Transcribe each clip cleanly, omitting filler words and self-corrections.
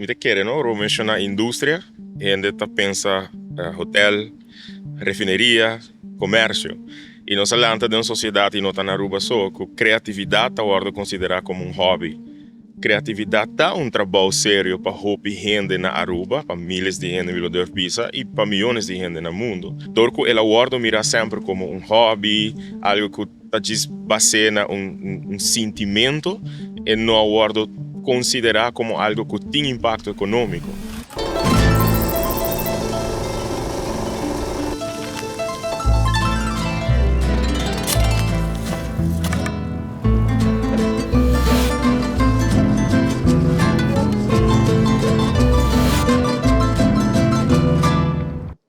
Muita querer, não? Eu mencionar indústria, e ainda tá pensa hotel, refineria, comércio. E nós falamos de uma sociedade e não está na Aruba só, que criatividade está agora considerada como um hobby. Criatividade dá um trabalho sério para roupa gente na Aruba, para milhares de gente no de Pisa e para milhões de gente no mundo. Torco ela guarda mira sempre como um hobby, algo que está baseia um sentimento e não guarda considerar como algo que tem impacto econômico.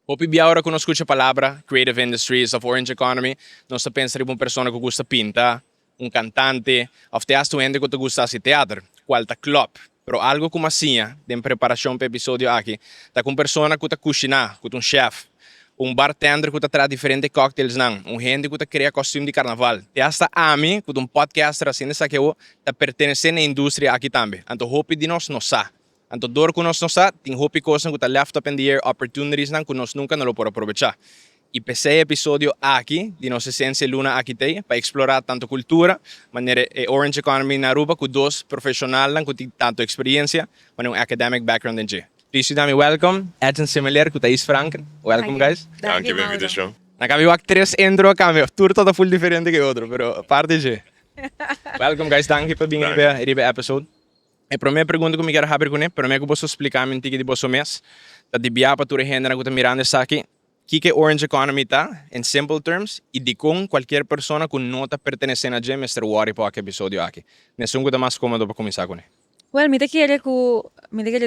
Hopi biaura quando escuta a palavra Creative Industries of Orange Economy, nós pensamos em uma pessoa que gosta de pintar, um cantante, ou até a gente que gosta de teatro, qualquer club. Pero algo como assim, de preparação para o episódio aqui, tá com pessoa que está cozinhar, com um chef, um bartender que está traz diferentes cocktails, um gente que está cria costume de carnaval. E hasta a mim, com um podcaster assim, nessa que eu está pertencendo à indústria aqui também. Então, hope de nós não sabe. Então, dor que nós não sabe, tem hope coisas que está left up in the air, opportunities que nós nunca não podemos aproveitar. E pensei episódio aqui, de nossa essência Luna aqui tem, para explorar tanto cultura, maneira Orange Economy na Aruba, com dois profissionais que têm tanto experiência, mas um academic background em G. Please dame welcome, Edson Similar, que Thais Frank. Welcome, guys. Dank je voor de invitation. Na cambio, actriz intro a cambio, tudo toda full diferente que outro, pero parte G. Welcome, guys. Thank you for being here in the episode. A primeira pergunta que eu quero saber com ele, primeiro que eu posso explicar a de você mês, da de biar para toda a gente que está mirando isso aqui, que Orange Economy está, em simple terms, e de com qualquer pessoa que não está pertencendo a Mr. Wari para o episódio aqui. Nesse um que está mais cômodo para começar com ele. Well, mi kere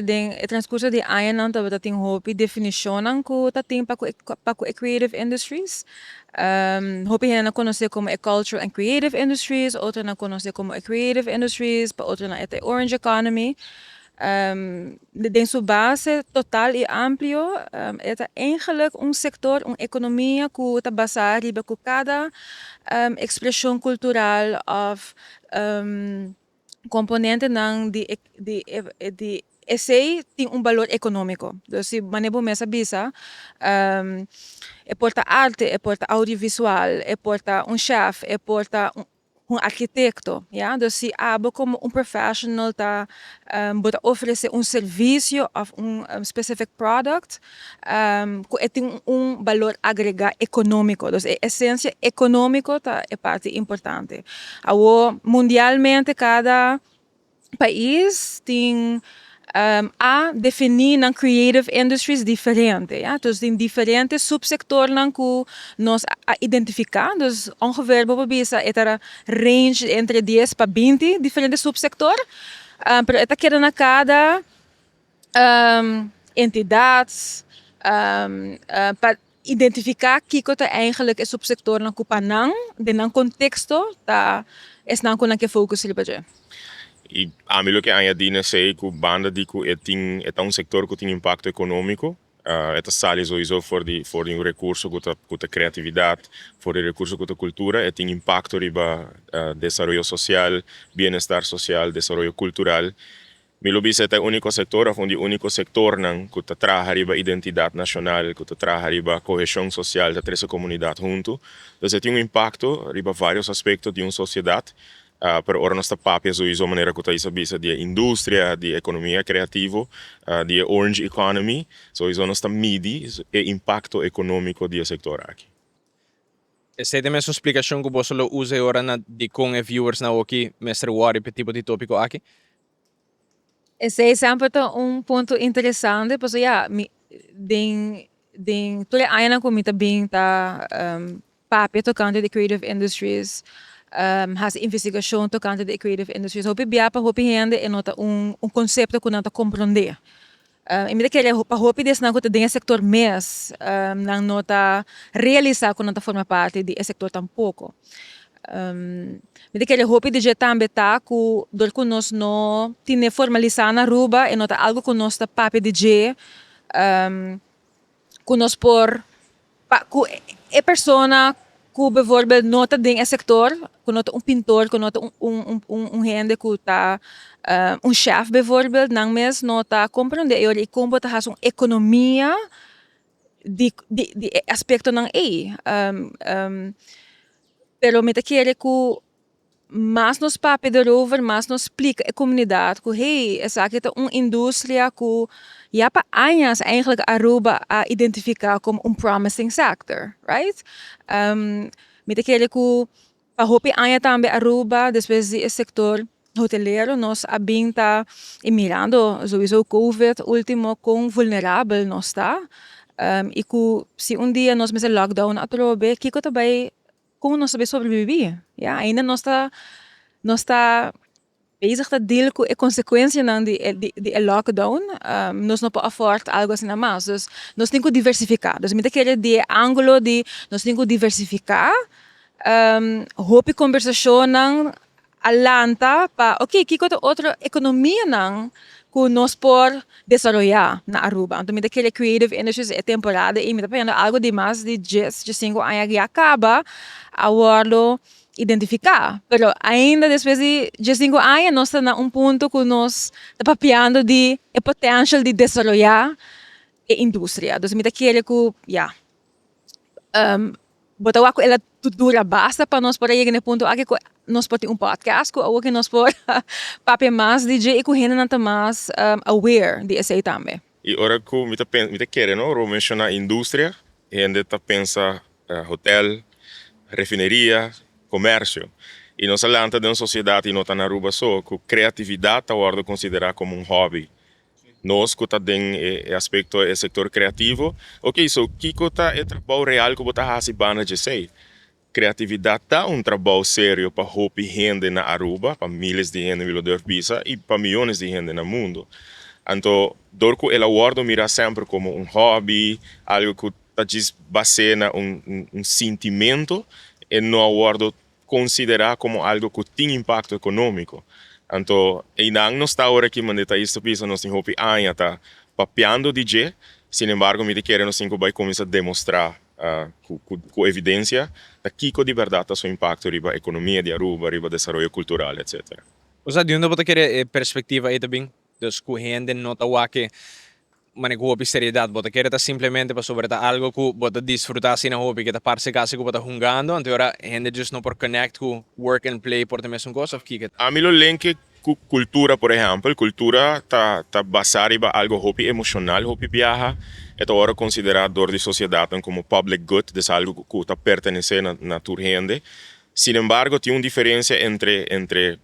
den e transcurso di ayan ta bata ting hopi definition ko ta ting pa ko creative industries. Hopi na conoce como cultural and creative industries, outra na conoce como creative industries, pa outra na ete orange economy. Den su base total e amplio, eta eigenlijk un sector, un economia ku ta basar riba ku cada expressão cultural of componente ng di essay tem valor econômico. Então, se manebo mesa bisa, e porta arte, e porta audiovisual, e porta chef, e porta arquiteto, ja? Dus se abo como professional tá bota oferecer serviço of specific product, que tem valor agregado econômico. Dus a essência econômico tá é parte importante. Mundialmente cada país tem a definir creative industries diferente. Ja? Dus in diferentes subsectores que nós identificamos. Dus ongeveer é a range entre 10 para 20 diferentes subsectores. Pero esta queda na cada entidade para identificar que é eigenlijk é subsector na kupanang, de nang contexto, tá é nang ko que focus liba. E a mim o que a Dina sei que banda de que é um setor que tem impacto econômico, é sali sowieso voor die recurso que a criatividade, voor o recurso que a cultura, tem impacto riba desenvolvimento social, bem-estar social, desenvolvimento cultural. Milo bisa é o único setor, onde o único sector que traz riba identidade nacional, que traz riba coesão social da três comunidade junto. Então tem impacto riba vários aspectos de uma sociedade. Pero ora nós papia sowieso maneira que está bisa de indústria, de economia criativa, de orange economy, sowieso nós midi o impacto econômico do setor aqui. Essa é a mesma explicação que você usa agora de com viewers na aqui, Mr. Wari, para tipo de tópico aqui? Esse é sempre ponto interessante, porque toda a área como também tá papia tocante de creative industries. Has investigação tocante de creative industries. Hopi biapa hopi gente e nota conceito que nota compreender. E me que para hopi des na que tem sector mes, não nota realizar que nota forma parte de sector tampouco. Me que hopi de já também tá que dor que nós não tinha formalizar na Aruba e nota algo que nós tá papi de G, que nós por que é persona ku bijvoorbeeld nota ding een sector, ku nota pintor, ku nota gente ku ta chef bijvoorbeeld, nang mes nota compreende eu e como ta has economia di aspecto ng A. Pero met kere ku mas nos papi erover, mas nos explica a comunidade que hey, essa aqui é uma indústria que já para anos eigenlijk Aruba a identificar como promising sector, right? Met aquele que para hopi anya também Aruba, depois do sector hoteleiro, nós abinta e mirando sowieso COVID último com vulnerável nós está. E que se dia nós met lockdown atrobe, kiko também como nós sabemos sobreviver. Ja, ainda nós está bezig te deel com a consequência de lockdown. Nós não podemos afford algo assim na mais. Dus nós temos que diversificar. Dus met aquele de ângulo de nós temos que diversificar. Hope conversação nang alanta pa okay, kiko to outra economia nang que nós por desarrollar na Aruba. Então, met aquele creative industries é temporada e met algo de mais de 10, 5 anos que acaba a warlo identificar. Pero ainda depois de 5 anos nós estamos a ponto que nós estamos papiando de o potencial de desarrollar a indústria. Então, met aquele que, ja, botar ako ela dura basta para nós poder chegar no ponto aqui que nós podemos podcast que nós podemos papi mais DJ e que gente não está mais aware de isso também. E ora que me quer, não? Eu mencionar indústria, e ainda está pensa hotel, refineria, comércio. E nós falamos de uma sociedade não está na Aruba só que criatividade está hora de considerar como hobby. Nós que está em aspecto do setor criativo, ok, so Kiko está é trabalho real que você faz bana de sei. Criatividade está trabalho sério para hope gente na Aruba, para milhares de gente no Vila Pisa e para milhões de gente no mundo. Então, dorco ela guarda mira sempre como hobby, algo que está baseado em sentimento e não guarda considerar como algo que tem impacto econômico. Então, ainda não está agora aqui, mas está isto pisa nós temos hope está papeando DJ, sin embargo, me quer nós temos vai começar a demonstrar com evidência que de verdade está seu impacto riba a economia de Aruba, riba desenvolvimento cultural, etc. Usa de onde você quer perspectiva aí também, dos que gente não tá que manejo hopi seriedade, você quer tá simplesmente para sobre algo que você disfrutar sin hopi que tá parte casi que você jugando, então agora gente just não por connect com work and play por também são coisas que a mim lo link com cultura, por exemplo, cultura tá baseada em algo hopi emocional, hopi viaja, é agora considerado dor de sociedade como public good, é algo que tá pertenece na tua gente. Sin embargo, tem uma diferença entre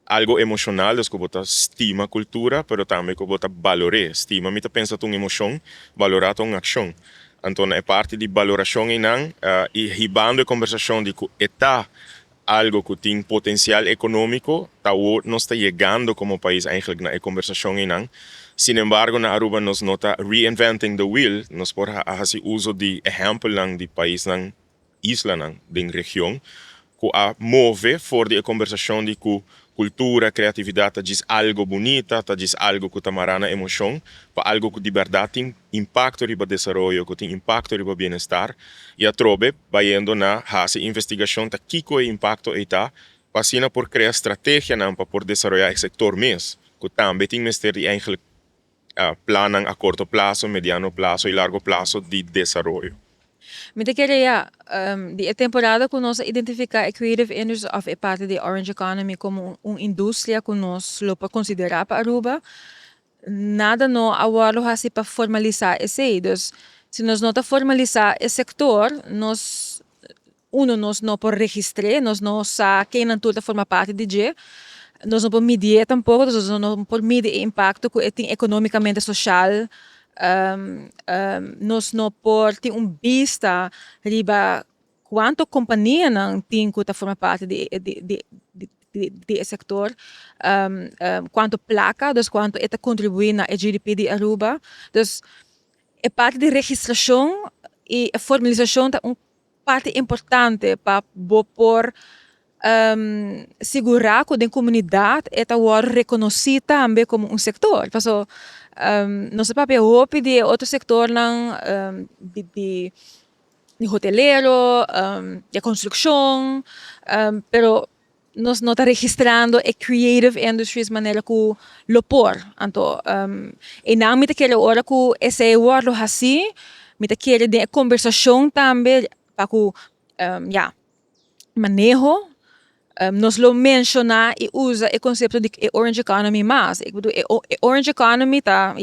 algo emocional, das que você estima cultura, pero também que você valore. Estima, me pensa tua emoção, valorar tua ação. Então, é parte de valoração e ribando a conversação de que está algo que tem potencial econômico, não está chegando como país eigenlijk na conversação Sin embargo, na Aruba nós não está reinventing the wheel, nós podemos fazer uso de exemplo de país na isla, de região, que a move fora de conversação de que cultura, criatividade diz algo bonita, diz algo que tamarana emoção, para algo que de verdade tem impacto riba desenvolvimento, que tem impacto riba bem-estar, e a trobe vai indo na fase investigação tá que o impacto está, passina por criar estratégia para por desenvolver o setor mesmo, que também tem que ter eigenlijk plannen a curto prazo, mediano prazo e largo prazo de desenvolvimento. Met queria de temporada que nós identificar a creative industry of a parte de Orange Economy como uma indústria que nós lo para considerar para Aruba, nada não agora assim para formalizar esse. Dus, se nós não formalizar esse sector, nós não por registrar, nós não sa quem não tudo forma parte de G, nós não por medir tampouco, nós não por medir o impacto que tem economicamente social. Nós não por ter vista riba quanto companhia não tem que forma parte de sector, quanto placa, dus quanto está contribui na GDP de Aruba, dus é parte de registração e a formalização é uma parte importante para por segurar que a comunidade está reconhecida também como um sector. Então, não se pode hope de outro sector não de de hotelero, de construção, pero nós não está registrando a creative industries maneira que lo por. Então, e não me quer hora que esse word assim, me quer de conversação também para que, manejo. Nós lo menciona e usa o conceito de Orange Economy mais. Ik bedoel, Orange Economy tá,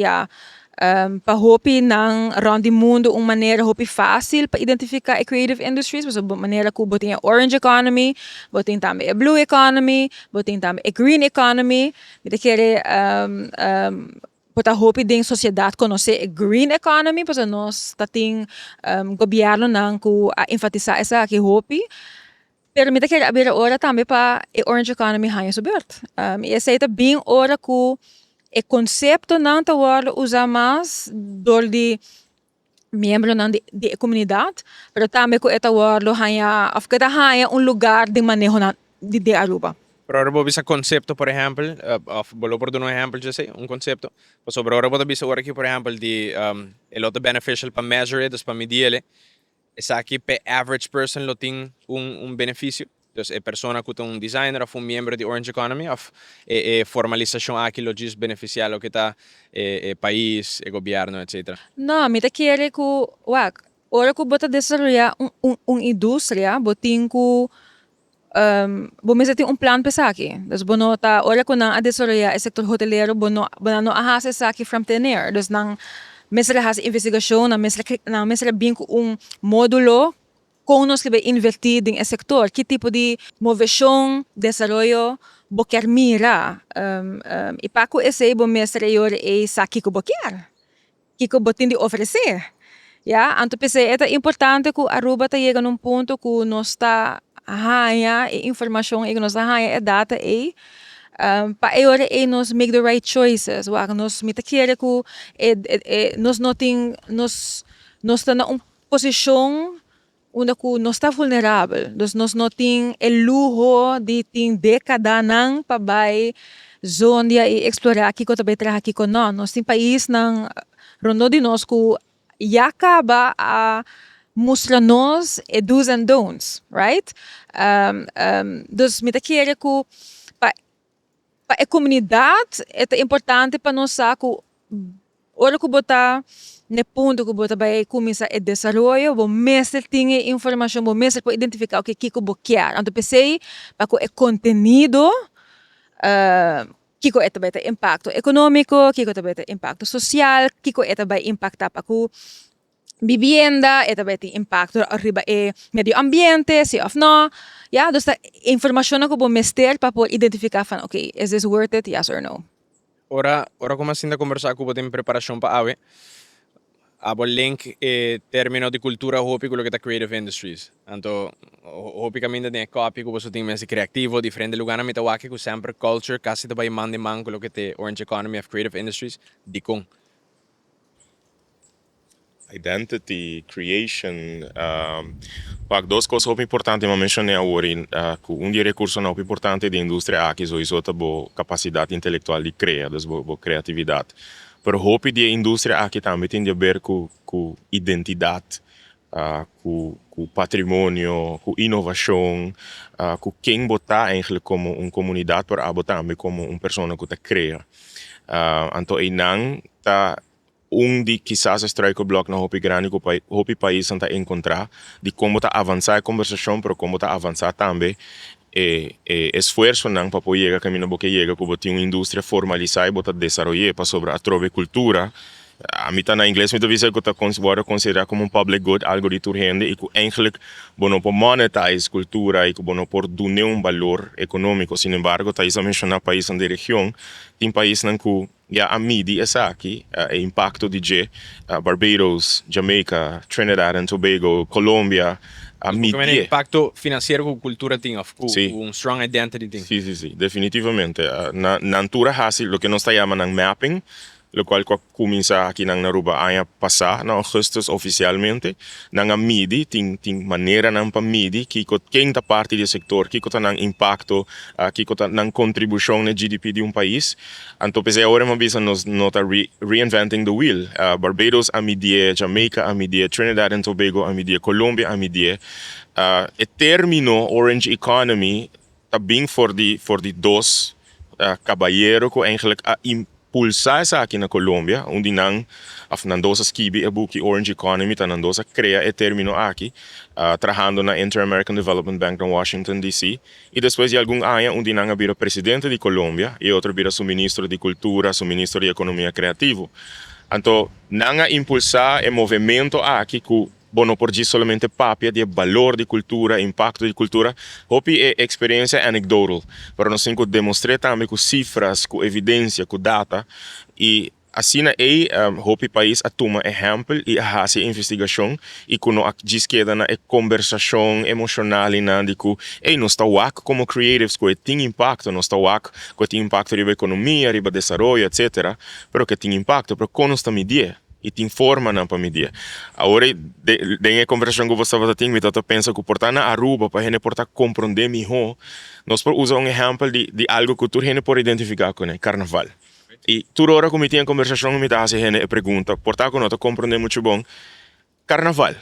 para hopi ng around the mundo uma maneira hopi fácil para identificar a creative industries, mas uma maneira que botem a Orange Economy, botem também a Blue Economy, botem também a Green Economy. Kita quer para hopi din sociedade conhecer a Green Economy, porque nós tá tem governo nang ku enfatizar essa aqui hopi. Pero mita quer abrir ora também para a Orange Economy hanha subert. E essa é bem ora que o conceito não está usado mais door de membro de comunidade, pero também que esta word hanha of cada hanha lugar de manejo de Aruba. Pero ahora vos vis concepto, por ejemplo, vou por dar um exemplo, já sei, concepto. Mas sobre ahora vos vis agora aqui, por exemplo, de el otro beneficial para measure it, para medir ele. Esa aqui per average person lo tem benefício. Então, a pessoa que tem designer ou membro de Orange Economy, ou formalização aqui lo diz beneficiar o que está país, o governo, etc. Não, me quer que ora que bota desenvolver indústria, botin que vamos ter plan para aqui. Então, bono tá ora que não a desenvolver o setor hoteleiro, bono não a essa aqui from thin air. Então, não mesra has investigação, na mesra bem módulo com nós que vai investir em sector, que tipo de inovação, desenvolvimento, boquer mira, e para que esse bo mesra yor é saki que boquer, que botin de oferecer, então pensei é importante que a Aruba tá chega num ponto que nós está a informação e nós está a data e para agora nós make the right choices. Nós me quer que nós não tem nós está na posição onde que nós está vulnerável. Nós não tem o luxo de ter década não para vai zona e explorar aqui que também traz aqui com nós tem país não rondo de nós que já acaba a mostrar nós do's and don'ts, right? Dus me quer que para a comunidade é importante para nós que hora que botar no ponto que botar vai começar a desenvolver, o mestre tem informação, o mestre pode identificar o que eu quer. Então pensei para que o conteúdo que é também tem impacto econômico, que é também tem impacto social, que é também impacta para que vivienda, é também tem impacto arriba e medio ambiente, se ou não. Ja, dus a informação que eu mestre para poder identificar van, okay, is this worth it, yes or no? Ora como assim da conversar com tem preparação para ave. Abo link termino de cultura hopi com o que está creative industries. Então, hopi caminho tem copy que você tem mais criativo, diferente lugar na mitawaki que sempre culture, quase também man de man com o que tem Orange Economy of Creative Industries, de com. Identity, creation, duas coisas muito importantes eu mencionei agora, que dos recursos muito importantes da indústria aqui é a capacidade intelectual de criar, a criatividade. Mas hope de indústria aqui também tem a ver com identidade, com patrimônio, com inovação, com quem botar eigenlijk como uma comunidade, mas botar também como uma pessoa que cria. Então, não está de quizás struikelblok na hopi grande hopi país anta encontrar de como tá avançar a conversação, pero como tá avançar também esforço não para poder chegar caminho porque chega que botar uma indústria formalizar e botar desenvolver para sobre a trove cultura. A mim tá na inglês me deve ser que tá considerar como public good, algo de urgente e que eigenlijk bono por monetize cultura e que bono por dar valor econômico. Sin embargo, tá isso a mencionar país da região, tem país não que a mídia essa aqui, o impacto de Barbados, Jamaica, Trinidad and Tobago, Colômbia, a mídia. Como impacto financeiro com cultura tem, com strong identity tem. Sim, definitivamente. Na altura fácil, o que nós está chamando de mapping, lo qual comienza aqui na Aruba a passar na Augustus oficialmente, na midi, ting maneira na pa midi, kiko quem tá parte do sector, kiko tá nang impacto, kiko tá nang contribuição no GDP de país. Então, pese agora uma vez nós tá reinventing the wheel. Barbados a medir, Jamaica a medir, Trinidad and Tobago a medir, Colômbia a medir. E termino Orange Economy tá bem voor die dos caballero ko eigenlijk a impulsar sa aqui na Colômbia, onde nang afnandosa skibi e buki Orange Economy tanandosa crea e termino aqui, trabajando na Inter-American Development Bank em Washington DC, e depois de algum ano onde nang vira presidente de Colômbia e outro vira suministro de cultura, suministro de economia criativo. Então, nang impulsar e movimento aqui que não por dizer somente papia de valor de cultura, impacto de cultura, hopi é experiência anecdotal, para nós temos que demonstrar também com cifras, com evidência, com data, e assim hopi país a toma exemplo e a fazer investigação e quando a diz que na conversação emocional e na de que nós está wak como creatives que tem impacto, nós está wak que tem impacto riba economia, riba desenvolvimento, etc. Pero que tem impacto, pero como nós está medir e te informa na para medir. Agora, a conversação que você estava tendo, eu penso que por na Aruba, para a gente poder compreender melhor, nós podemos usar exemplo de algo que tu gente pode identificar com o carnaval. E toda hora que eu tenho conversação, eu me dá a gente pergunta, por tal que nós compreender muito bom, carnaval.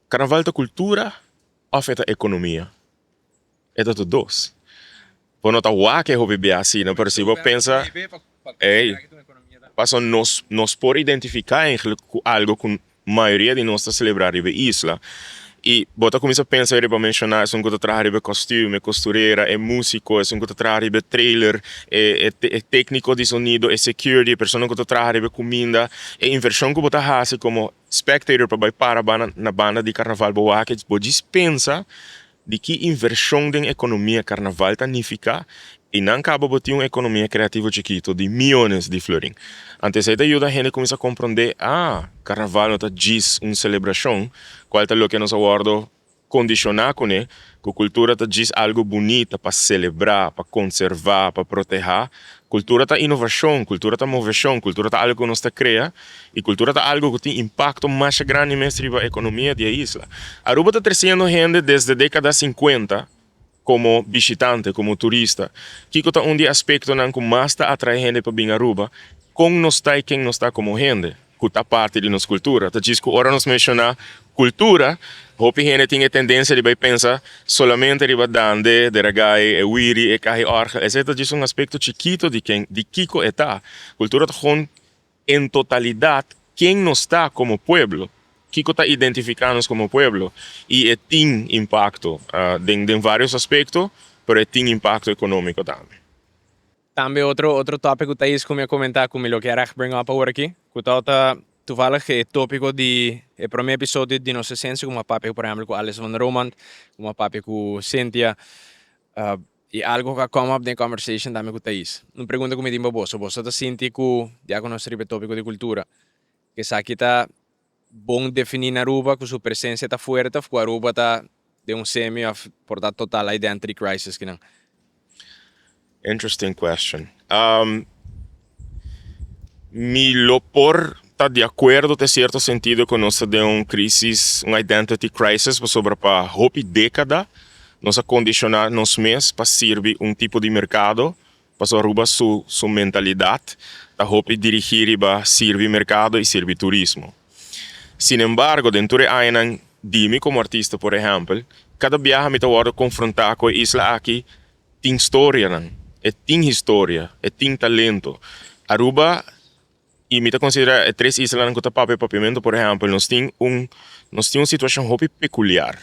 Carnaval é cultura ou é economia? É tudo dois. Por não estar que eu viver assim, não percebo, pensa, Passo nós por identificar algo que a maioria de nós está celebrando na isla. E bota começa a pensar para mencionar, são que trabalhar costume, costureira, é músico, são que trabalhar trailer, é técnico de sonido, é security, pessoa que trabalhar comida, é inversão que bota fazer como spectator para na banda de carnaval boa que dispensa de que inversão da economia carnaval significa e não acaba de ter uma economia criativa chiquito de milhões de florin. Antes aí ajuda a gente a começar a compreender, carnaval não está diz uma celebração, qual é o que nós aguardo condicionar com ele, que a cultura está diz algo bonito para celebrar, para conservar, para proteger. Cultura está inovação, cultura está moveção, cultura está algo que nós está cria e cultura está algo que tem impacto mais grande mesmo na economia da isla. Aruba está crescendo gente desde a década 50 como visitante, como turista. Kiko está um aspecto que mais está atrai gente para vir a Aruba, com nós está e quem nós está como gente, que está parte de nossa cultura. Então, diz que ora nós mencionar cultura, hopi gente tem a tendência de pensar solamente de dande, de regai, e wiri, e carri orga, etc. Diz aspecto chiquito de Kiko está. Cultura está em totalidade quem nós está como pueblo. Kiko está identificando-nos como pueblo e tem impacto em vários aspectos, mas tem impacto econômico também. Também outro tópico que eu ia comentar como eu quero bring up agora aqui, que está toevallig het tópico de o primeiro episódio de nossa ciência, como a papi, por exemplo, com Alice van Roman, como a papi com Cynthia, e algo que come up na conversation também com Thais. Uma pergunta que me diz você está sentindo que já conhece o tópico de cultura, que aqui está bom definir na Aruba que sua presença está forte, porque a Aruba está de semi por dar total identity crisis que não. Interesting question. Lo por está de acordo em certo sentido que nós temos crisis, identity crisis, sobre para hope década, nós condicionar nós mesmos para servir tipo de mercado, para Aruba sua mentalidade, para hope dirigir para servir mercado e servir turismo. Sin embargo, dentro de años, dime como artista, por exemplo, cada viaje me está confrontar com a isla aqui, tem história, tem história, tem talento. Aruba, e me considera três islas que papiamento, por exemplo, nós temos uma situação muito peculiar.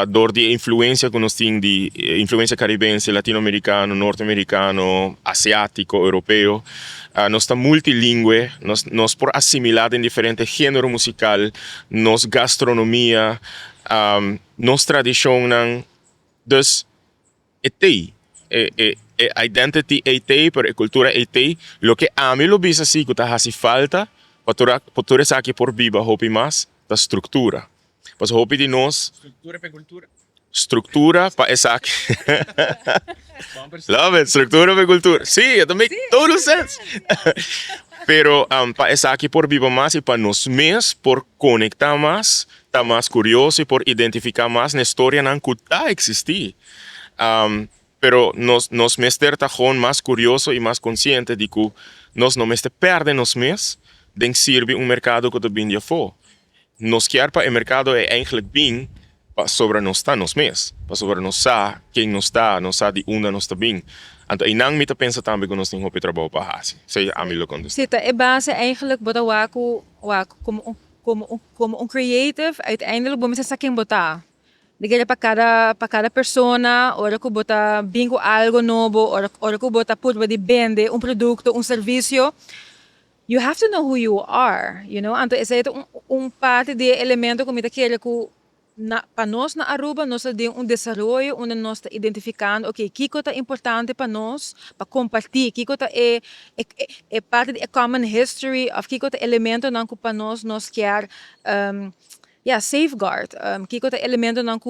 Door de influência que nós temos de influência caribense, latino-americano, norte-americano, asiático, europeu, nós estamos multilingüe, nós por assimilado em diferentes gêneros musical, nos gastronomia, nos tradição, dus etei, identity etei, pero cultura etei, lo que a mim lo bisa assim que tá hace falta, para tu aqui por viva, hopi mais da estrutura. Mas hopi de nós Estrutura para cultura. Estrutura para essa aqui. Love it, estrutura para cultura. Sim, it make total sense. Pero para estar aqui por viver mais e para nós mesmos, por conectar mais, estar mais curioso e por identificar mais na história que está existir. Pero nós mesmos estar gewoon mais curioso e mais consciente de que nós não mesmo perdemos nós mesmos, de servir mercado que está bem de fora. Nós quer para o mercado é eigenlijk bem para sobre nós está nós mesmos, para sobre nós sa quem nós está de onde nós está bem. Então, e não me pensa também que nós temos um trabalho para fazer. Sei a mim lo contestar. Zit é base eigenlijk bota waku como creative uiteindelijk bom sa quem botar. Digamos para cada persona, hora que bota bingo algo novo, hora que bota por de vende produto, serviço. You have to know who you are, you know? Então, esse é parte de elemento que me quer que para nós na Aruba nós temos desenvolvimento onde nós estamos identificando, ok, que é importante para nós, para compartilhar, que é parte da common history, of que é elemento não que para nós quer safeguard, que é elemento não que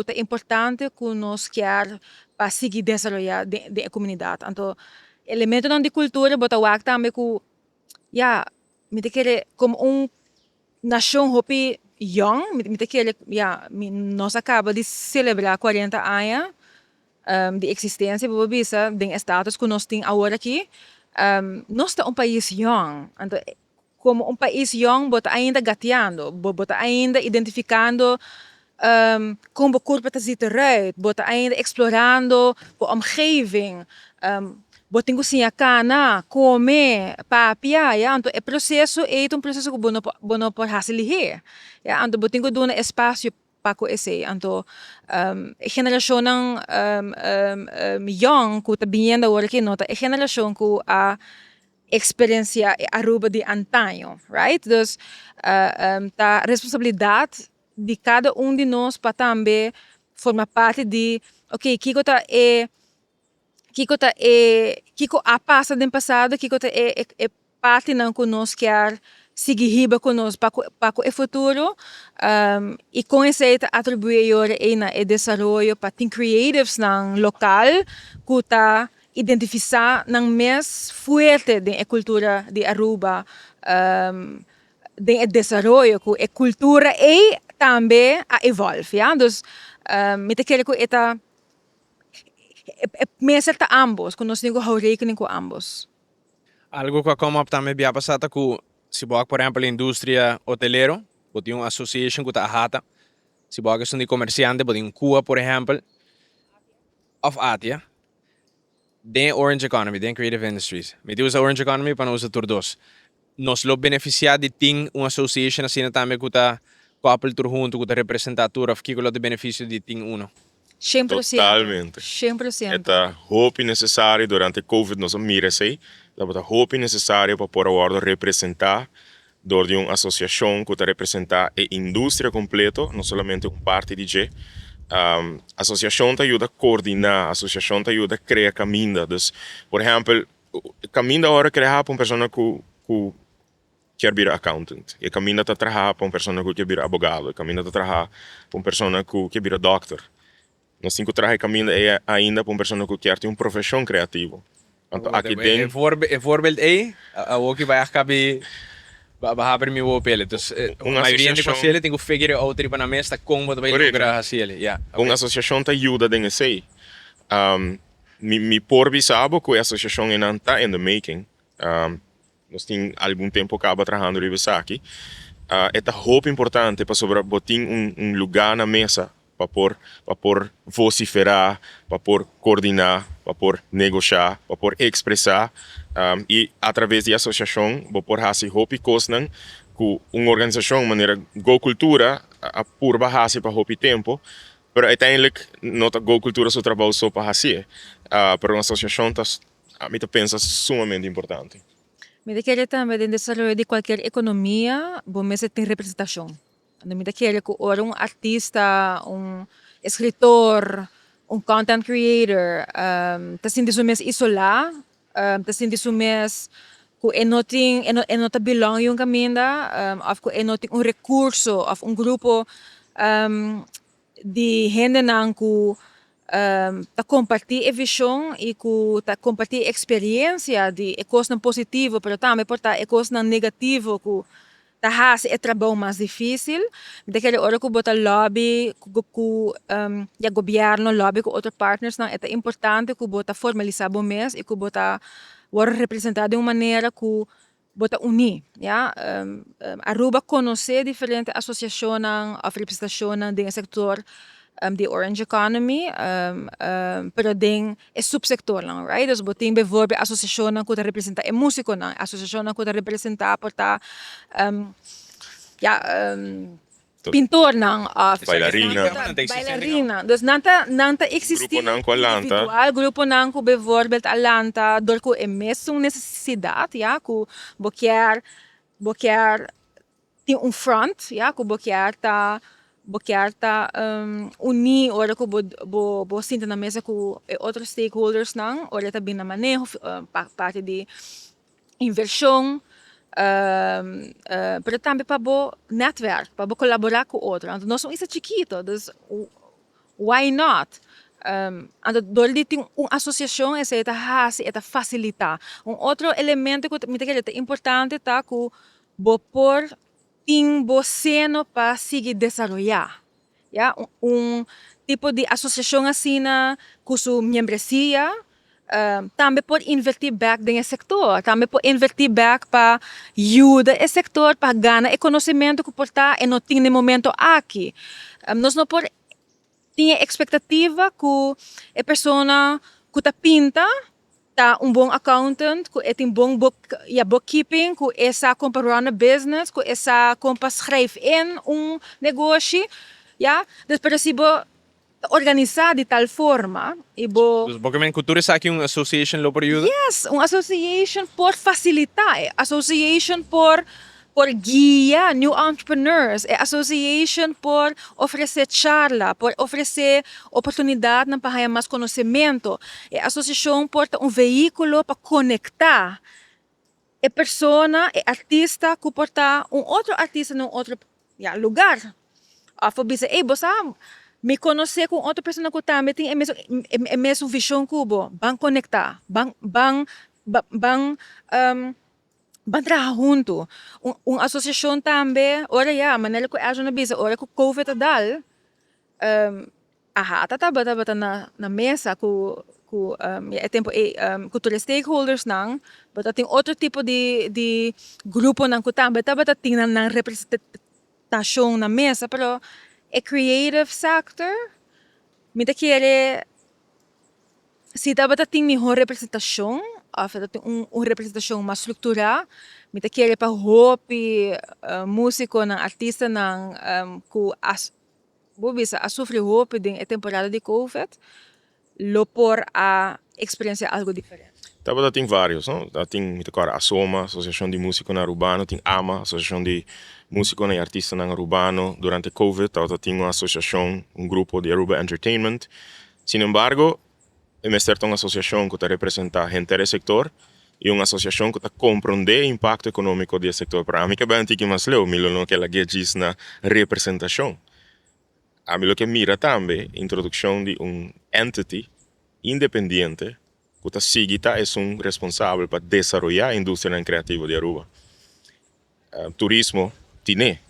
é importante que nós quer para seguir desenvolver da comunidade. Então, elemento não de cultura, bota o também que me quer como nação hopi young, me quer nós acaba de celebrar 40 anos de existência, por bisa den status que nós temos agora aqui. Nós estamos país young, então como país young, bota ainda gateando, bota ainda identificando como o corpo está zitten eruit, bota ainda explorando a omgeving. Botingo sinha cana, comer, papia, então o processo é processo que bono por facilitar. Então botingo dona espaço para conhecer. Então a geração young que está vindo agora aqui nota, a geração que a experiência Aruba de antaño, right? Dus a responsabilidade de cada de nós para também formar parte de, ok, que a passa do passado, que é parte não que nós quer seguir riba conosco para o futuro e com esse atribuir o desenvolvimento para ter creatives no local que está identificar não mais forte da cultura de Aruba, do desenvolvimento que a cultura e também a evolve, me te quero que mesmo tá ambos, que nós temos que rekening com ambos. Algo que come up também bia passata que se boa, por exemplo, a indústria hotelero, pode uma association que tá hata. Se boa questão de comerciante, pode um CUA, por exemplo, of Atia. Den Orange Economy, den Creative Industries. Me usa Orange Economy para usar turdos. Nós lo beneficiar de ter uma association assim também que tá couple tur junto, que tá representatura, of que lo de benefício de ter uno. 100%. Totalmente. 100%. É hope necessário durante Covid nós mira sei, é hope necessário para poder representar door de uma associação que representa a indústria completa, não somente parte de G. A associação te ajuda a coordenar, a associação te ajuda a criar caminho. Dus, por exemplo, caminho agora criar para uma pessoa que quer vir accountant, e caminho te trabalhar para uma pessoa que quer vir advogado, e caminho te trabalhar para uma pessoa que quer vir doctor. Nós temos que trabalhar caminho ainda para uma pessoa que quer ter uma profissão criativa. Então, aqui tem... voorbeeld aí, o que vai acabar para mim o pele. Então, a maioria de conselhos tem que figure out para na mesa como vai lograr assim. Uma associação te ajuda a sei. Me por sabe que a associação ainda está in the making. Nós temos algum tempo acaba trabalhando nisso aqui. É muito importante para sobre botar lugar na mesa para por vociferar, para por coordenar, para por negociar, para por expressar e através da associação vou por fazer hopi coisas que uma organização maneira go cultura a por base para hopi tempo, pero uiteindelijk não tá go cultura seu trabalho só para fazer, para uma associação tá a mim pensa sumamente importante. Me quer também dentro desenvolvimento de qualquer economia, bom mesmo tem representação. Me quer que ora artista, escritor, content creator, tá sendo isso mesmo isolar, tá sendo isso mesmo que não tá belong yung caminda, of que não tem recurso, of grupo de gente não que ta compartir a visão e ta compartir a experiência de coisa positivo, mas também por ta coisa negativo que ta has é trabalho mais difícil. Daquela hora que bota lobby com o governo, lobby com outros partners, não é importante que bota formalizar bom mês e que bota representar de uma maneira que bota unir, ja? Aruba conhecer diferentes associações ou representações do setor de Orange Economy, pero din é subsector lang, right? Dus boting bijvoorbeeld associationen que representa é músico não, associationen que representa porta pintor não, Bailarina. bailarina. Dus nanta existir Grupo nang ko Alanta. individual, grupo nang ko bijvoorbeeld Alanta, door ko é mesmo necessidade, ja, ko boquear tem front, ja, ko boquear ta unir ora ko bo sinta na mesa com outros stakeholders nang ora ta bina manejo parte de inversão pero também para bo netwerk para bo colaborar com outros então nós somos chiquito dus why not door dit associação essa eta facilitar outro elemento que me é importante tá que bo por tem você para seguir desarrollar, ya tipo de associação assim com sua membresia, também pode investir back no setor, também pode investir back para ajudar o setor para ganhar conhecimento que porta e não tem no momento aqui. Nós não pode ter expectativa que a pessoa que tá pinta tá bom accountant, que tem bom bookkeeping, que essa compra run a business, que essa compra schrijf in negócio, ja? Dus para si organizar de tal forma e Dus Bokemen Cultura is aqui association lo por ajuda? yes, association por facilitar, association por guiar new entrepreneurs, association por oferecer charla, por oferecer oportunidade para ganhar mais conhecimento, associação por veículo para conectar a pessoa, a artista, que porta outro artista em outro lugar. Ou dizer, você me conhecer com outra pessoa que também tem a mesma visão que eu, vão conectar, vão trabalhar junto. Associação também, ora a maneira que a gente bisa, ora que o COVID dal, bata na mesa com é tempo com os stakeholders nang, bata tem outro tipo de grupo nang que também bata tem na representação na mesa, pero é creative sector, me te quer se bata tem melhor representação tem uma representação mais estruturada, me te quer para hopi músico na artista na que sofre hopi din a temporada de COVID, lo por a experiência algo diferente. Tá, tem vários, não? Tem a Soma, Associação de Músico na Urbano, tem AMA, Associação de Músico e Artista na Urbano. Durante COVID, tem uma associação, grupo de Aruba Entertainment. Sin embargo, é certo uma associação que representa a gente do setor e uma associação que compreende o impacto econômico do setor. Para mim, que é bem antigo, mas eu não que ela diz na representação. A mim, que mira também a introdução de entity independente que seguita é responsável para desenvolver a indústria criativa de Aruba. Turismo, tiene.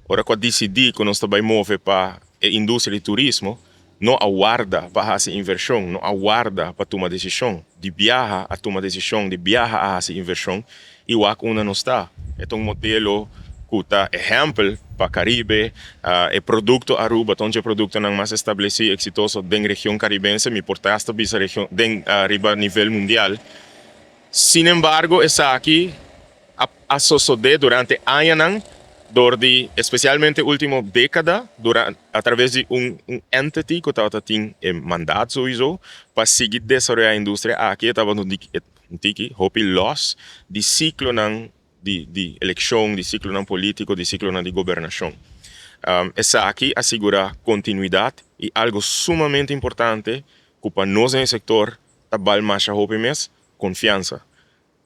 Ora, quando decidi que nós estamos mover para a indústria de turismo, não aguarda para fazer inversão, não aguarda para tomar decisão de viajar a tomar decisão de viajar a fazer inversão e o que não está. É modelo que está exemplo para Caribe, é produto Aruba, onde é produto não mais estabelecido, exitoso dentro da região caribense, me portaste bisa região dentro arriba nível mundial. Sin embargo, essa aqui a suceder durante anos especialmente última década, através de entity que tem mandato sowieso, para seguir desenvolver a indústria aqui, estava no tiki, hopi loss, de ciclo de eleição, de ciclo político, de ciclo de governação. Essa aqui assegura continuidade e algo sumamente importante que para nós no setor, está mais hopi mes, confiança.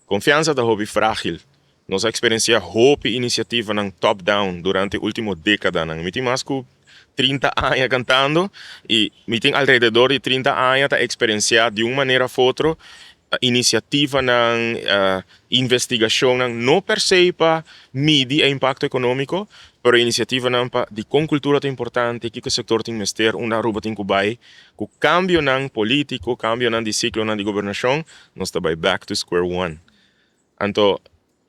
Confiança da hopi frágil. Nossa experiência hopi iniciativa ng top-down durante a última década. Miti mas que 30 anos cantando e me tem alrededor de 30 anos a experienciar de uma maneira ou outra iniciativa na investigação não per se para medir o impacto econômico, mas iniciativa de com cultura é importante que o setor tem que investir uma Aruba tem que vai com cambio não político, cambio não de ciclo não de governação, nós estamos back to square one. Então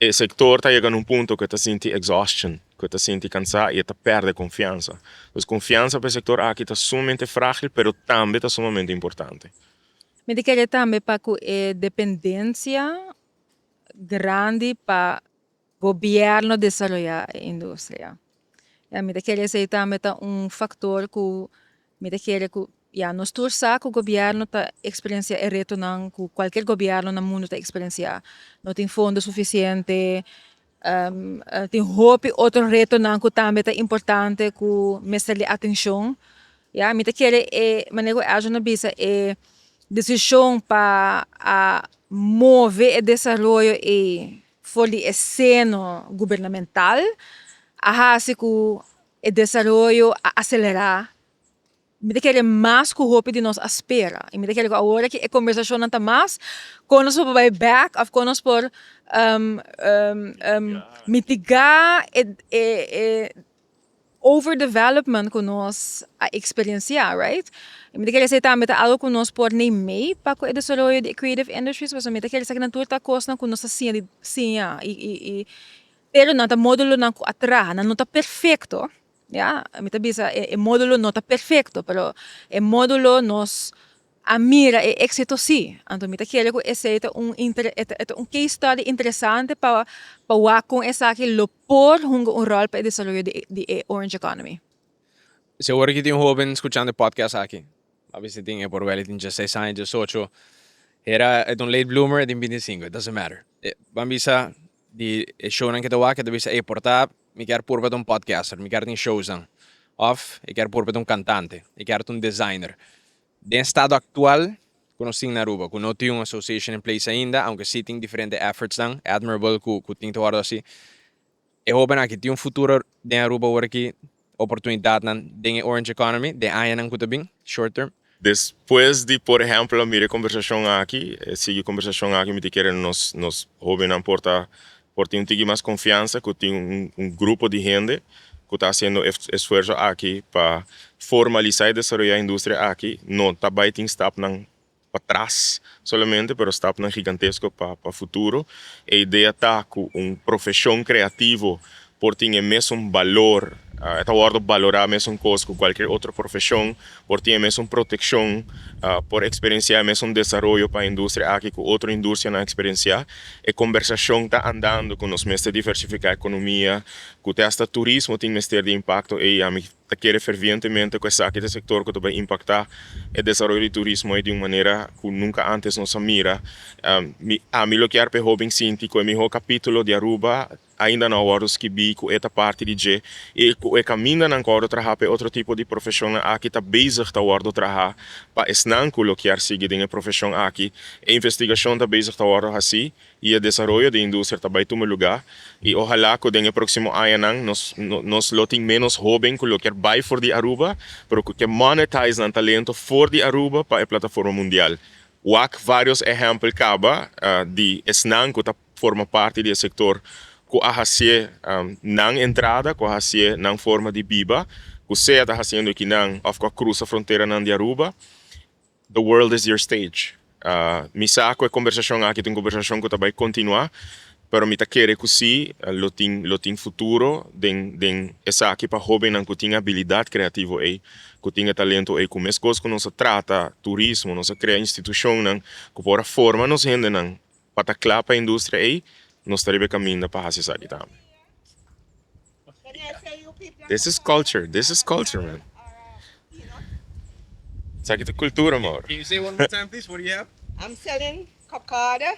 o setor está chegando a um ponto que está sentindo exhaustion, que está sentindo cansado e está perdendo confiança. Então confiança para o setor aqui está sumamente frágil, mas também está sumamente importante. Me queria também para que dependência grande para governo desenvolver a indústria. Me queria dizer também fator que me queria que nós torçamos que o governo está experiencia o reto que qualquer governo no mundo está experienciar. Não tem fundo suficiente, tem outro reto que também é importante que me dê atenção. Me queria maneira acho na bisa decisão para mover o desenvolvimento e for de cena governamental, assim que o desenvolvimento acelerar. Me queria mais que o hope de nós espera. E me queria agora que a conversação não está mais, quando nós vamos back, ou quando nós por mitigar overdevelopment que nós experienciar, right? E me queria dizer também algo que nós por nem meio para o desenvolvimento de creative industries, mas me queria dizer que na toda coisa que nós assim pero não está módulo não atrás, não está perfeito. A mim também o módulo não está perfeito, mas o módulo nos mira é éxito sim. Então, me queria que esse é case study interessante para o com essa aqui por um rol para o desenvolvimento de Orange Economy. Seguro que tem jovem escuchando podcast aqui. A veces tem por velho tem 16 anos, 18. Era late bloomer, tem 25, it doesn't matter. Bambisa de show que tawa que deve ser portar, me quer por para podcaster, me quer shows off, e quer por para cantante, e quer designer. De estado atual, conhecendo na Aruba, que não tem uma association em place ainda, aunque sim tem diferentes efforts admirable que tem todo assim. Eu hope que tem futuro de Aruba aqui, oportunidade de Orange Economy, de aia não custa bem, short term. Depois de, por exemplo, a minha conversação aqui, sigue conversação aqui, me querem nos jovens portar um pouco mais confiança, que tem grupo de gente que está fazendo esforço aqui para formalizar e desenvolver a indústria aqui. Não está bem step para trás solamente, mas step gigantesco para o futuro. A ideia está com profissão criativo por ter o mesmo valor, valorar a mesma coisa que qualquer outra profissão, por ter a mesma proteção, por experienciar o mesmo desenvolvimento para a indústria aqui que outra indústria não experienciar. A conversação está andando com nós mesmos diversificar a economia, que o turismo tem mesmo de impacto e a mim quero fervientemente que esse aqui setor que vai impactar o desenvolvimento do turismo de uma maneira que nunca antes nos mira. A mim lo que arpe jovem sinti que o meu capítulo de Aruba ainda não horas que vi com esta parte de G e o caminho não agora trabalhar para outro tipo de profissão aqui está bezig tá hora trabalhar para esnan colocar seguir em profissão aqui a investigação está bezig tá hora assim e o desenvolvimento da indústria está bem tomar lugar e ojalá que no próximo ano nos lotem menos jovem colocar by for de Aruba pero que monetize o talento for de Aruba para a plataforma mundial. Vários exemplos de esnan que está forma parte do setor que hace não entrada, que hace não forma de biba, que você está fazendo aqui não, ou que cruza a fronteira não de Aruba. The world is your stage. Me saco a conversação aqui, tem conversação que vai continuar, pero me quero que sim, lo tem futuro, den essa aqui para jovem que tem habilidade criativa aí, que tem talento aí, como as coisas que nós trata turismo, nós cria instituição que por a forma nos rende não, para clapar a indústria aí. Nós estamos caminhando para fazer isso aqui também. This is culture, man. Isso aqui é cultura, amor. Can you say one more time, please? What do you have? I'm selling cocada,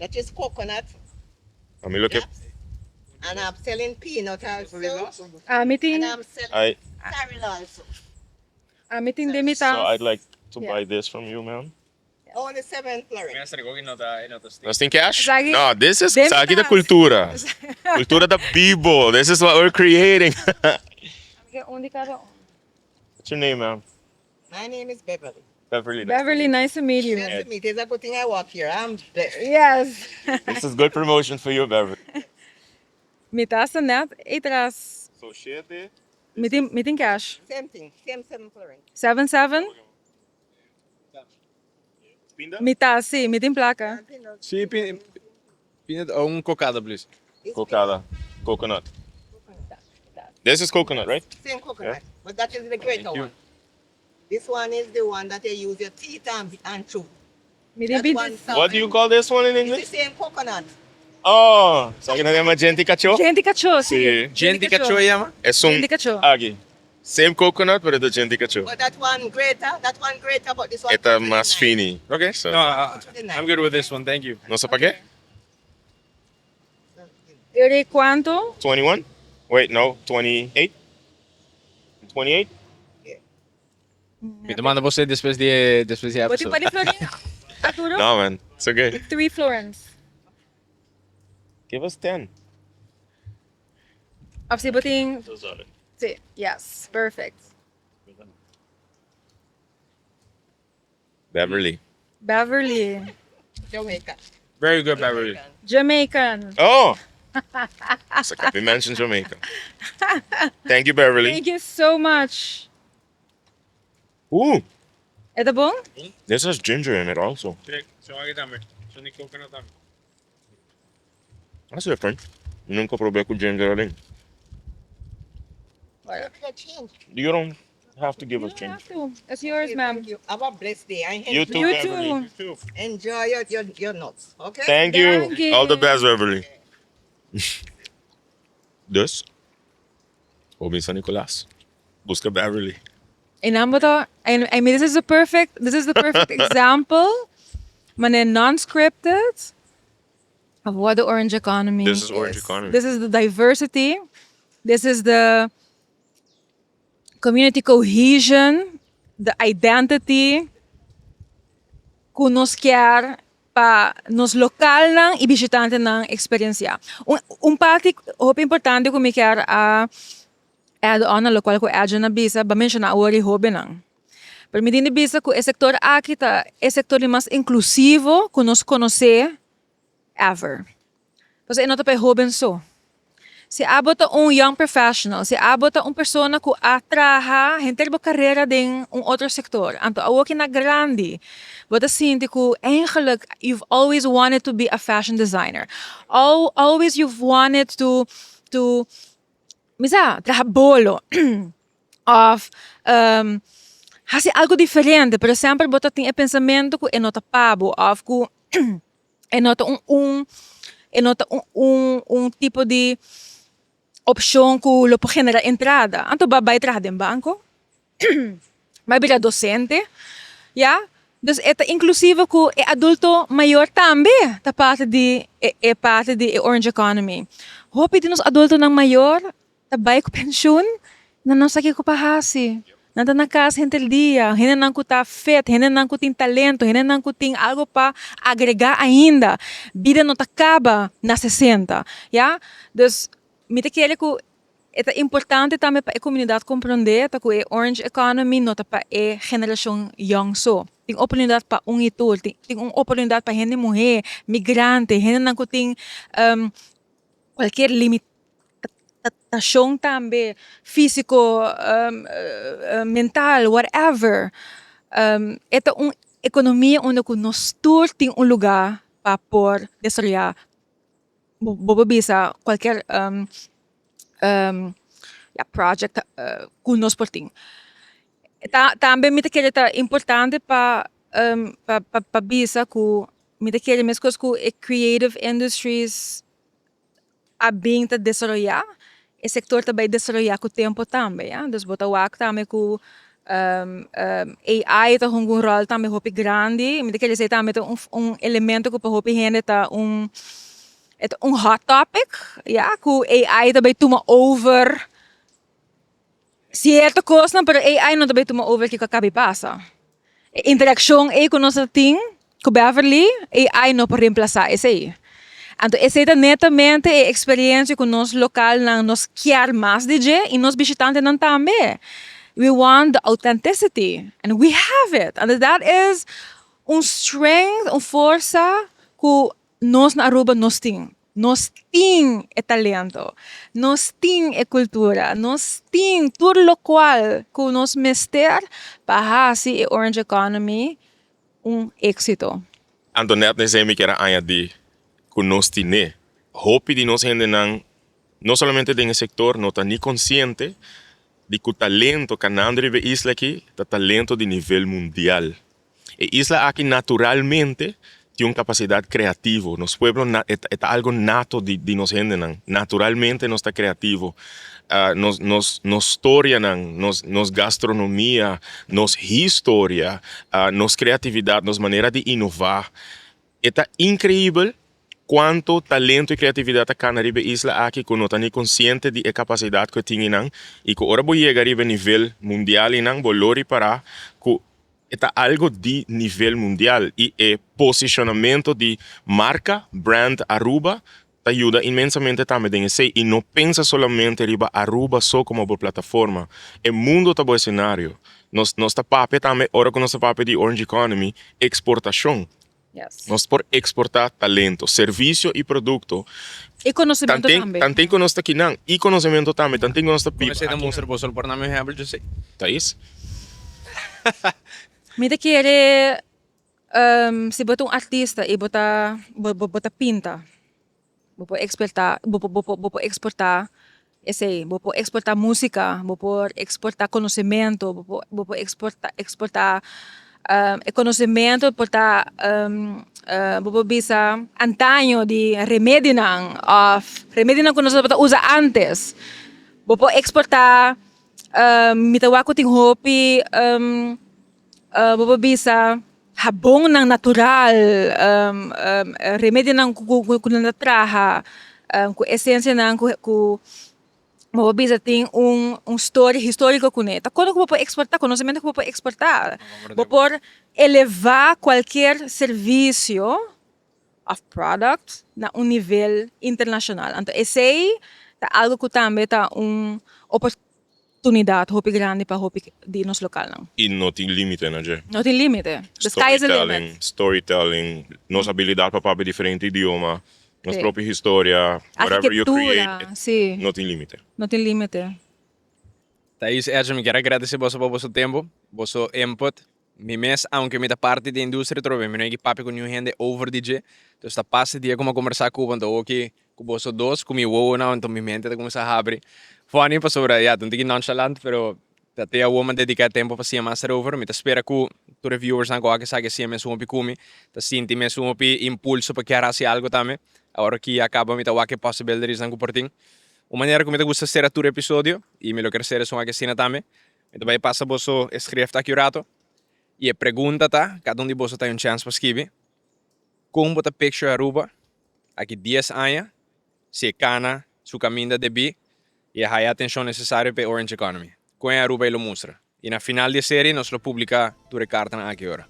that is coconut, A mim lo que and I'm selling peanut also, Meeting, and I'm selling I caramel also. meeting de so mita. I'd like to Yeah. buy this from you, man. Only 7 florins. Nós tem cash? Isso aqui- No, this is Dem isso aqui é taas. cultura. Cultura da Bibo. This is what we're creating. Um de cada um. What's your name, ma'am? My name is Beverly. Beverly. Beverly, nice to meet you. Nice to meet you. It's a good thing I walk here. I'm blessed. Yes. This is good promotion for you, Beverly. Mita's net, itras. So shete. Meeting cash. Same thing. Same 7 florins. 7-7. Pinda? Mita, sim, meeting placa. Sim, peanut, um cocada, please. Cocada. Coconut. This is coconut, right? Same coconut. Yeah. But that is the greater you. one. This one is the one that you use your teeth and chew. Meeting That one bit. What do you call this one in It's English? the same coconut. Oh, sa akin na yung magenti cacho? Gente cacho, sim. Sí. Gente cacho llama? Es un Gente cacho. agi. Same coconut, pero ito gente cacho. But that one greater, but this one. Esta is más nice. fini. Okay. So, No, Really nice. I'm good with this one. Thank you. no sé pa qué? Ere quanto? 21? Wait, no, 28? 28? Me manda você depois de Buti episode. pa di florin? Arturo? No, man. It's okay. 3 florins. Give us 10. Apsi buting. Those are it. Sí. Yes. Perfect. Beverly. Beverly. Jamaica. Very good, Beverly. Jamaican. Oh! Sa we mentioned Jamaica. Thank you, Beverly. Thank you so much. Ooh, Ito bong? this has ginger in it also. So aqui também. So ni coconut também. That's different. Nunca probé com ginger rin. You don't have to give us You ginger. have to. It's yours, ma'am. You have a blessed day. I You too, You Beverly. too. Enjoy your nuts. Okay? Thank you. Thank you. All the best, Beverly. Dus, Obi San Nicolas. Busca Beverly. And I mean, this is the perfect example. Mane non-scripted of what the orange economy This is orange economy. This is the diversity. This is the community cohesion, the identity. Kung nos quer pa nos lokal ng ibisitante ng eksperyensya. Parte hope importante kung may quer a add on na lokal ko add na bisa ba mention na ori hobe nang. Pero medini bisa ko e sektor akita e sektor mas inclusivo kung nos conhecer ever. Kasi enota pa hoben so. Se abota young professional, se abota persona ku atraha hinterbo carreira ding outro sector. Anto awoki na grande. Wat sinti ku eigenlijk you've always wanted to be a fashion designer. Always you've wanted to misa trabalho of hasi algo diferente, pero sempre bota tem pensamento ku enota pabo of ku enota tipo de opção ku lo genera entrada. Anto babay entrada em banco. Vai virar docente. Ja? Dus esta inclusive ku e adulto maior também da parte de parte de orange economy. Hope de nos adulto ng maior tabay ko pensyon na não sakit ko pahasi. Nanda na casa hintel dia, hinan ko ta fit, hinan ko ting talento, hinan ko ting algo pa agregar ainda. Vida não acaba na 60, ja? Dus mita kele ko é importante também para a comunidade compreender que a orange economy não tá para a geração young so. Tem oportunidade para itul, tem oportunidade para gente mulher, migrante, gente não tem qualquer limitação também, físico, mental, whatever. É uma economia onde nós todos tem lugar para por desenvolver, qualquer project que nós portamos. Também me que é importante para bisa que me que é mesmo que creative industries a bem te desenvolver, o setor também desenvolver com o tempo também, ja? Dus bota wak também que AI tá um rol também hope grande, me que ele também elemento que para hope gente tá hot topic, ja? Que AI também toma over certa coisa, pero AI não também toma over que acabe passa. Interação com nossa team, com Beverly, AI não pode reemplaçar esse aí. Então, essa é netamente a experiência com nós local, nós quer mais DJ e nós visitantes não também. We want the authenticity, and we have it. And that is strength, força que nós na Aruba nós temos. Nós temos talento, nós temos cultura, nós temos tudo o qual que nós mester para fazer a Orange Economy êxito. Antoinette ne zei que era añadir que nós tine. Hopi de nós gente não somente em sector, não tá nem consciente de que o talento que não drive isla aqui, é talento de nível mundial. E isla aqui naturalmente tem uma capacidade criativa. Nos pueblos é algo nato de nós gente naturalmente nós está criativo. Nos história, nos gastronomia, nos história, nos criatividade, nos maneira de inovar. É incrível quanto talento e criatividade está na isla aqui que não está nem consciente de capacidade que tem e que agora vou chegar a nível mundial e não vou para que é algo de nível mundial e o posicionamento de marca, brand Aruba te ajuda imensamente também e não pensa solamente riba Aruba só como uma plataforma. O mundo está bom cenário. Nós está papel também, agora que nós papel de Orange Economy, exportação. Yes. Nós por exportar talento, serviço e produto. E conhecimento também. Tanto que nós está aqui não, e conhecimento também, tanto que nós está pipa. Comecei a mostrar para o pornô, eu já sei. Tá isso? Me te querer se botar artista e botar pinta, vou exportar esse, vou exportar música, vou exportar conhecimento, vou exportar conhecimento, portar vou bisa antaño de remédio que nós usa antes, vou exportar mitawa ting hopi vou bisa habong ng natural, remédio ng natraha, ku essência ng ku mababisa ting story histórico kuneta. Quando vou exportar, conhecimento que vou exportar, vou por elevar qualquer serviço of product na nível internacional. Então, esse é algo que também é oportunidade hopi grande para hopi de nos local não. E não tem limite, né, Jé? Não tem limite. The sky is the limit. Storytelling, nossa habilidade para falar diferente idioma, nossa própria história, whatever you create, sim. não tem limite. Não tem limite. Thaís, eu quero agradecer por vosso tempo, vosso input. Mi mes, aunque me da parte da indústria, trove, me não é papo com gente over DJ. Então, esta passe dia como conversar com o então aqui com vosso dois, com mi wow não, então mi mente tá começar a abrir. Funny para sobre, não tem nonchalant, pero até a woman dedicar tempo para ser master over, me espera que tu reviewers não gosta que sabe se me sumo picumi, tá senti me sumo pi impulso para criar assim algo também. Agora que acaba me tá o que possibilidades não comportem. Uma maneira como me gusta ser a tu episódio e me lo quero ser uma que cena também. Então vai passar vosso escrever aqui o rato. E a pergunta tá, cada de vocês tem chance para escrever. Como botar picture Aruba, aqui 10 anos, se cana, su caminho de bi, e a atenção necessária para Orange Economy. Com a Aruba e lo mostra. E na final de série, nós lo publica tu carta aqui hora.